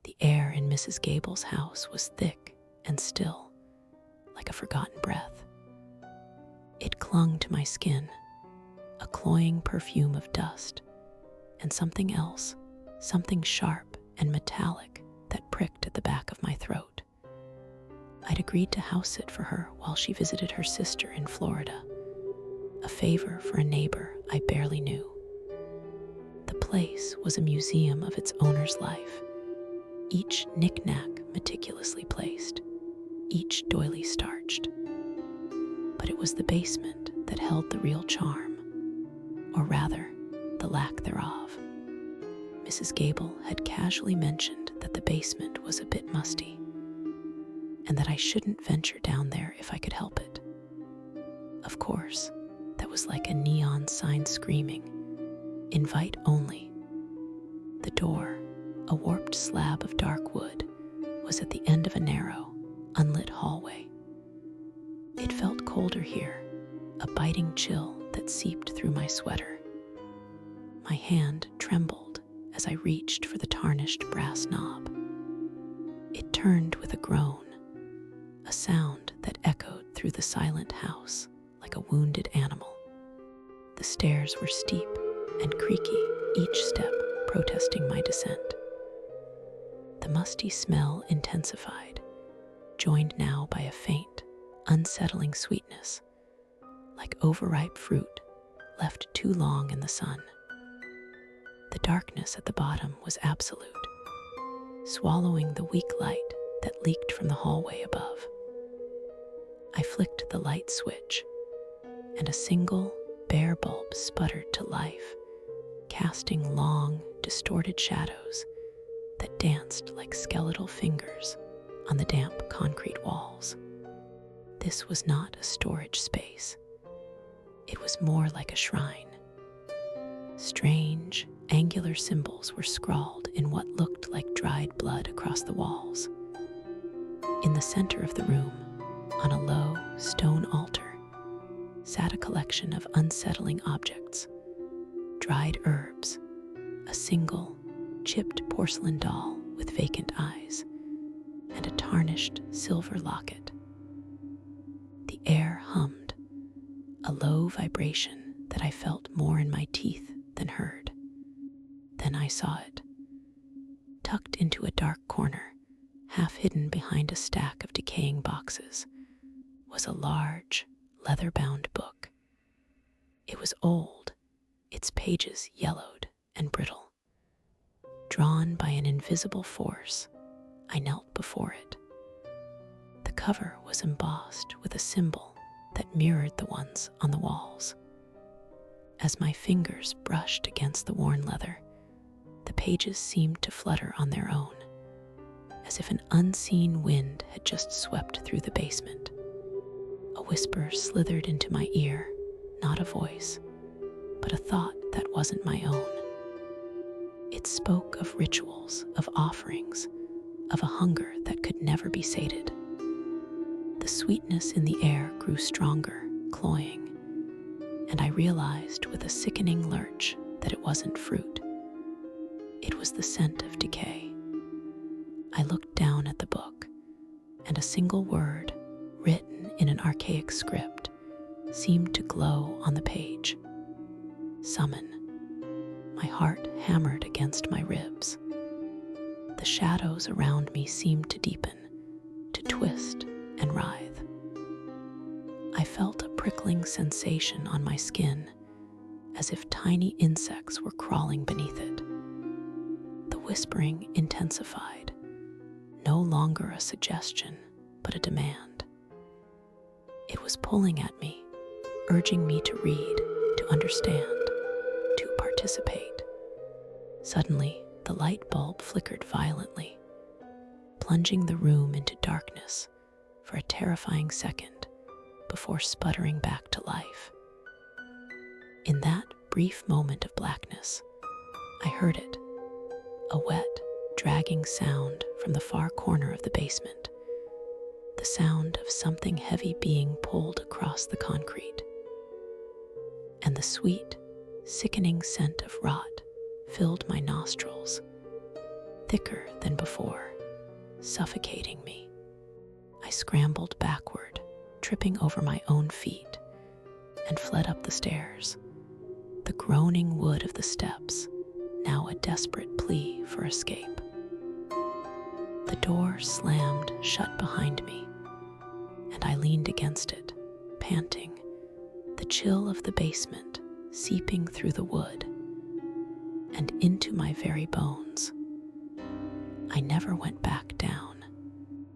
The air in Mrs. Gable's house was thick and still, like a forgotten breath. It clung to my skin, a cloying perfume of dust, and something else, something sharp and metallic that pricked at the back of my throat. I'd agreed to house sit for her while she visited her sister in Florida, a favor for a neighbor I barely knew. The place was a museum of its owner's life, each knick-knack meticulously placed, each doily starched. But it was the basement that held the real charm, or rather, the lack thereof. Mrs. Gable had casually mentioned that the basement was a bit musty, and that I shouldn't venture down there if I could help it. Of course, that was like a neon sign screaming, "Invite only." The door, a warped slab of dark wood, was at the end of a narrow, unlit hallway. It felt colder here, a biting chill that seeped through my sweater. My hand trembled as I reached for the tarnished brass knob. It turned with a groan, a sound that echoed through the silent house like a wounded animal. The stairs were steep and creaky, each step protesting my descent. The musty smell intensified, joined now by a faint, unsettling sweetness, like overripe fruit left too long in the sun. The darkness at the bottom was absolute, swallowing the weak light that leaked from the hallway above. I flicked the light switch, and a single, bare bulb sputtered to life, casting long, distorted shadows that danced like skeletal fingers on the damp concrete walls. This was not a storage space. It was more like a shrine. Strange, angular symbols were scrawled in what looked like dried blood across the walls. In the center of the room, on a low stone altar, sat a collection of unsettling objects: dried herbs, a single, chipped porcelain doll with vacant eyes, and a tarnished silver locket. The air hummed, a low vibration that I felt more in my teeth than heard. Then I saw it. Tucked into a dark corner, half hidden behind a stack of decaying boxes, was a large, leather-bound book. It was old, its pages yellowed and brittle. Drawn by an invisible force, I knelt before it. The cover was embossed with a symbol that mirrored the ones on the walls. As my fingers brushed against the worn leather, the pages seemed to flutter on their own, as if an unseen wind had just swept through the basement. A whisper slithered into my ear, not a voice, but a thought that wasn't my own. It spoke of rituals, of offerings, of a hunger that could never be sated. The sweetness in the air grew stronger, cloying, and I realized with a sickening lurch that it wasn't fruit. It was the scent of decay. I looked down at the book, and a single word, written in an archaic script, seemed to glow on the page. Summon. My heart hammered against my ribs. The shadows around me seemed to deepen, to twist and writhe. I felt a prickling sensation on my skin, as if tiny insects were crawling beneath it. The whispering intensified, no longer a suggestion, but a demand. It was pulling at me, urging me to read, to understand, to participate. Suddenly, the light bulb flickered violently, plunging the room into darkness for a terrifying second before sputtering back to life. In that brief moment of blackness, I heard it, a wet, dragging sound from the far corner of the basement, the sound of something heavy being pulled across the concrete. And the sweet, sickening scent of rot filled my nostrils, thicker than before, suffocating me. I scrambled backward, tripping over my own feet, and fled up the stairs, the groaning wood of the steps now a desperate plea for escape. The door slammed shut behind me, and I leaned against it, panting, the chill of the basement seeping through the wood and into my very bones. I never went back